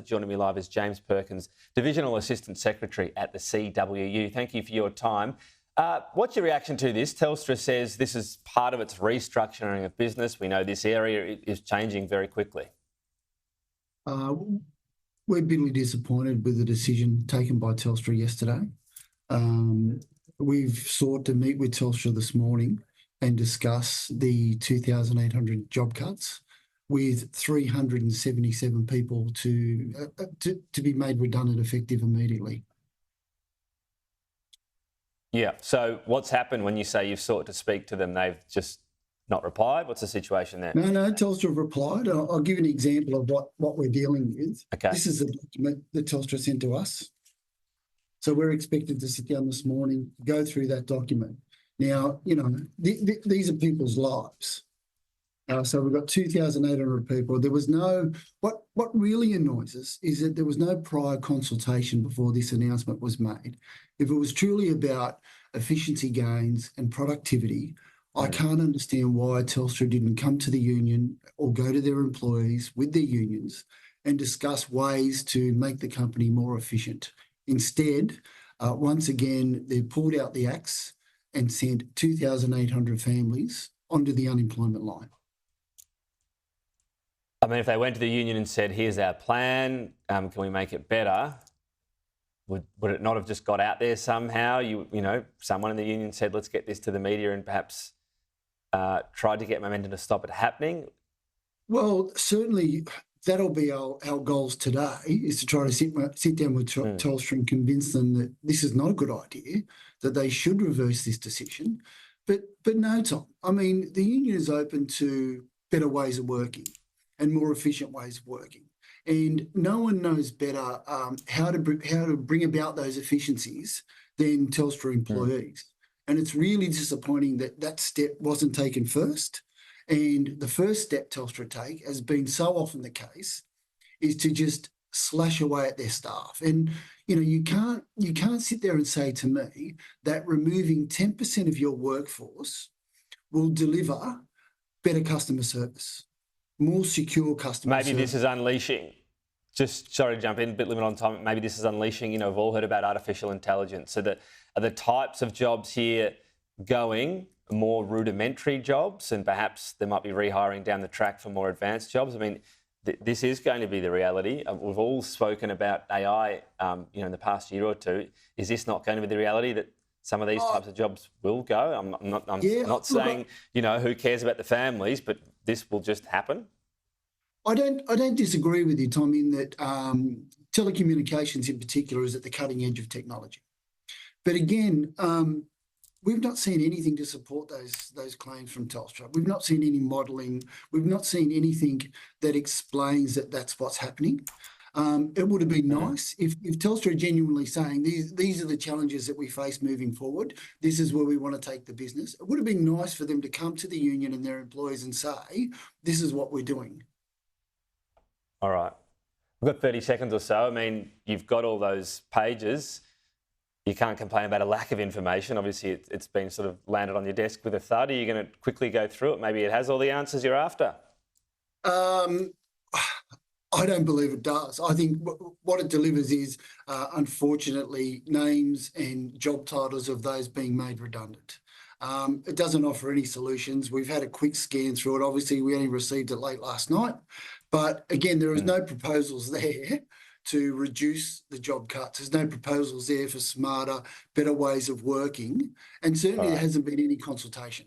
Joining me live is James Perkins, Divisional Assistant Secretary at the CWU. Thank you for your time. What's your reaction to this? Telstra says this is part of its restructuring of business. We know this area is changing very quickly. We're bitterly disappointed with the decision taken by Telstra yesterday. We've sought to meet with Telstra this morning and discuss the 2,800 job cuts, with 377 people to be made redundant effective immediately. Yeah, so what's happened when you say you've sought to speak to them? They've just not replied? What's the situation there? No, Telstra have replied. I'll give you an example of what we're dealing with. Okay. This is a document that Telstra sent to us. So we're expected to sit down this morning, go through that document. Now, you know, these are people's lives. So we've got 2,800 people. There was no, what really annoys us is that there was no prior consultation before this announcement was made. If it was truly about efficiency gains and productivity, I can't understand why Telstra didn't come to the union or go to their employees with their unions and discuss ways to make the company more efficient. Instead, once again, they pulled out the axe and sent 2,800 families onto the unemployment line. I mean, if they went to the union and said, here's our plan, can we make it better, would it not have just got out there somehow? You know, someone in the union said, let's get this to the media, and perhaps tried to get momentum to stop it happening? Well, certainly that'll be our goals today, is to try to sit down with Telstra and convince them that this is not a good idea, that they should reverse this decision. But no, Tom, I mean, the union is open to better ways of working and more efficient ways of working. And no one knows better how to bring about those efficiencies than Telstra employees. And it's really disappointing that that step wasn't taken first. And the first step Telstra take, has been so often the case, is to just slash away at their staff. And, you know, you can't sit there and say to me that removing 10% of your workforce will deliver better customer service, more secure customer service. Maybe this is unleashing, just sorry to jump in, a bit limited on time, maybe this is unleashing, you know, we've all heard about artificial intelligence. So are the types of jobs here going more rudimentary jobs, and perhaps there might be rehiring down the track for more advanced jobs? I mean, this is going to be the reality. We've all spoken about AI, you know, in the past year or two. Is this not going to be the reality, that some of these types of jobs will go? I'm not saying, you know, who cares about the families, but this will just happen. I don't disagree with you, Tom, in that telecommunications in particular is at the cutting edge of technology. But again, we've not seen anything to support those claims from Telstra. We've not seen any modelling. We've not seen anything that explains that that's what's happening. It would have been nice if Telstra are genuinely saying these are the challenges that we face moving forward. This is where we want to take the business. It would have been nice for them to come to the union and their employees and say, this is what we're doing. All right. We've got 30 seconds or so. I mean, you've got all those pages. You can't complain about a lack of information. Obviously, it's been sort of landed on your desk with a thud. Are you going to quickly go through it? Maybe it has all the answers you're after. I don't believe it does. I think what it delivers is, unfortunately, names and job titles of those being made redundant. It doesn't offer any solutions. We've had a quick scan through it. Obviously, we only received it late last night. But again, there is no proposals there to reduce the job cuts. There's no proposals there for smarter, better ways of working. And certainly there hasn't been any consultation.